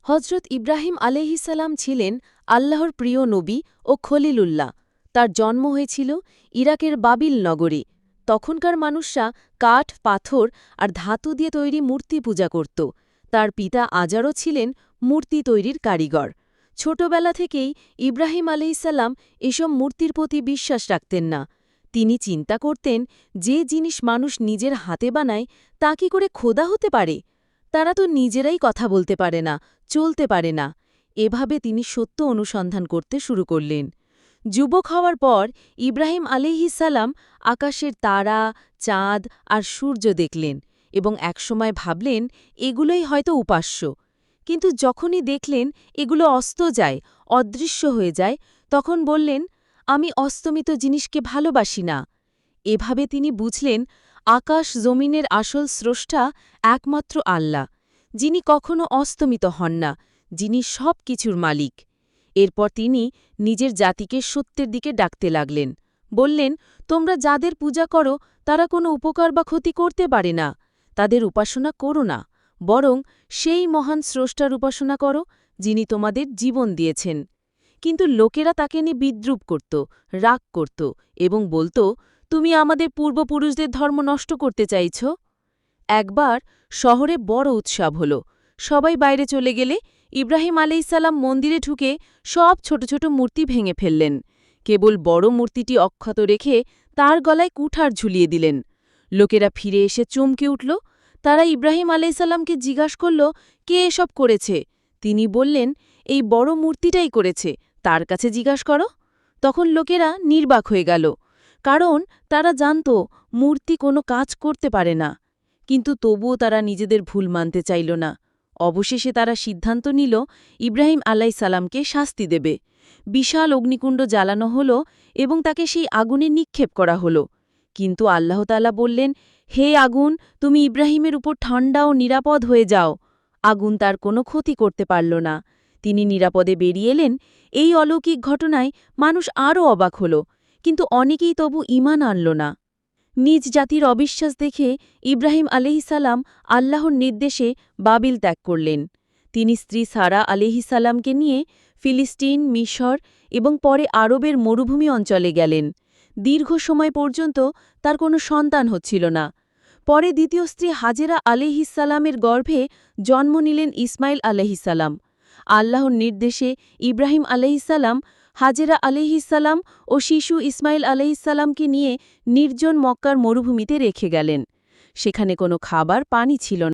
হজরত ইব্রাহিম আলাইহিসসালাম ছিলেন আল্লাহর প্রিয় নবী ও খলিলুল্লাহ। তার জন্ম হয়েছিল ইরাকের বাবিল নগরে। তখনকার মানুষরা কাঠ, পাথর আর ধাতু দিয়ে তৈরি মূর্তি পূজা করত। তার পিতা আজারও ছিলেন মূর্তি তৈরির কারিগর। ছোটবেলা থেকেই ইব্রাহিম আলাইহিসসালাম এসব মূর্তির প্রতি বিশ্বাস রাখতেন না। তিনি চিন্তা করতেন, যে জিনিস মানুষ নিজের হাতে বানায় তা কি করে খোদা হতে পারে? তারা তো নিজেরাই কথা বলতে পারে না, চলতে পারে না। এভাবে তিনি সত্য অনুসন্ধান করতে শুরু করলেন। যুবক হওয়ার পর ইব্রাহিম আলাইহিসসালাম আকাশের তারা, চাঁদ আর সূর্য দেখলেন এবং একসময় ভাবলেন এগুলোই হয়তো উপাস্য। কিন্তু যখনই দেখলেন এগুলো অস্ত যায়, অদৃশ্য হয়ে যায়, তখন বললেন, আমি অস্তমিত জিনিসকে ভালোবাসি না। এভাবে তিনি বুঝলেন আকাশ জমিনের আসল স্রষ্টা একমাত্র আল্লাহ, যিনি কখনো অস্তমিত হন না, যিনি সব কিছুর মালিক। এরপর তিনি নিজের জাতিকে সত্যের দিকে ডাকতে লাগলেন। বললেন, তোমরা যাদের পূজা করো তারা কোনো উপকার বা ক্ষতি করতে পারে না। তাদের উপাসনা করো না, বরং সেই মহান স্রষ্টার উপাসনা করো, যিনি তোমাদের জীবন দিয়েছেন। কিন্তু লোকেরা তাকে নিয়ে বিদ্রূপ করত, রাগ করত এবং বলত, তুমি আমাদের পূর্বপুরুষদের ধর্ম নষ্ট করতে চাইছ। একবার শহরে বড় উৎসব হল। সবাই বাইরে চলে গেলে ইব্রাহিম আলাইহিসসালাম মন্দিরে ঢুকে সব ছোট ছোট মূর্তি ভেঙে ফেললেন। কেবল বড় মূর্তিটি অক্ষত রেখে তার গলায় কুঠার ঝুলিয়ে দিলেন। লোকেরা ফিরে এসে চমকে উঠল। তারা ইব্রাহিম আলাইহিসসালামকে জিজ্ঞাসা করল, কে এসব করেছে? তিনি বললেন, এই বড় মূর্তিটাই করেছে, তার কাছে জিজ্ঞাসা করো। তখন লোকেরা নির্বাক হয়ে গেল, কারণ তারা জানত মূর্তি কোনো কাজ করতে পারে না। কিন্তু তবুও তারা নিজেদের ভুল মানতে চাইল না। অবশেষে তারা সিদ্ধান্ত নিল ইব্রাহিম আলাইহিসসালামকে শাস্তি দেবে। বিশাল অগ্নিকুণ্ড জ্বালানো হল এবং তাকে সেই আগুনে নিক্ষেপ করা হল। কিন্তু আল্লাহ তাআলা বললেন, হে আগুন, তুমি ইব্রাহিমের উপর ঠান্ডা ও নিরাপদ হয়ে যাও। আগুন তার কোনো ক্ষতি করতে পারল না। তিনি নিরাপদে বেরিয়ে এলেন। এই অলৌকিক ঘটনায় মানুষ আরও অবাক হল, কিন্তু অনেকেই তবু ঈমান আনল না। নিজ জাতির অবিশ্বাস দেখে ইব্রাহিম আলাইহিসসালাম আল্লাহর নির্দেশে বাবিল ত্যাগ করলেন। তিনি স্ত্রী সারা আলাইহিসসালামকে নিয়ে ফিলিস্তিন, মিশর এবং পরে আরবের মরুভূমি অঞ্চলে গেলেন। দীর্ঘ সময় পর্যন্ত তার কোনো সন্তান হচ্ছিল না। পরে দ্বিতীয় স্ত্রী হাজেরা আলাইহিসসালামের গর্ভে জন্ম নিলেন ইসমাইল আলাইহিসসালাম। আল্লাহর নির্দেশে ইব্রাহিম আলাইহিসসালাম হাজেরা আলাইহিসসালাম ও শিশু ইসমাইল আলাইহিসসালামকে নিয়ে নির্জন মক্কার মরুভূমিতে রেখে গেলেন। সেখানে কোনো খাবার, পানি ছিল না।